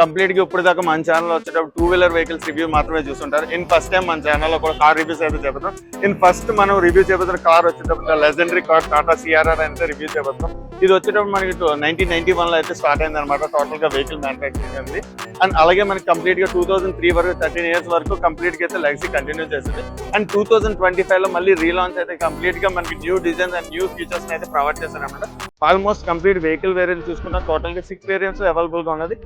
Complete గా ఇప్పుడు దాకా మన ఛానల్ వచ్చేటప్పుడు 2-వీలర్ వెహికల్స్ రివ్యూ మాత్రమే చూస్తుంటారు. ఇన్ ఫస్ట్ టైం మన ఛానల్లో కూడా కార్ రివ్యూస్ అయితే చెబుతాం. ఇన్ ఫస్ట్ మనం రివ్యూ చేయబోతున్న కార్ వచ్చేటప్పుడు లెజెండరీ కార్ టాటా సిఆర్ఆర్ అయితే రివ్యూ చేయబోతున్నాం. ఇది వచ్చేటప్పుడు మనకి 1991 లో అయితే స్టార్ట్ అయింది అనమాట. టోటల్ గా వెహికల్ మ్యానుఫ్యాక్చరింగ్ ఉంది. అండ్ అలాగే మనకి కంప్లీట్ గా 2003 వరకు 13 ఇయర్స్ వరకు కంప్లీట్ గా అయితే లెగసీ కంటిన్యూ చేస్తుంది. అండ్ 2025 లో మళ్ళీ రీలాంచ్ అయితే కంప్లీట్ గా మనకి new designs and new features అయితే ప్రొవైడ్ చేశారు అనమాట. ఆల్మోస్ట్ కంప్లీట్ వెహికల్ వేరియంట్ చూసుకున్న టోటల్ గా 6 వేరియంట్స్ అవైలబుల్ గా ఉన్నది.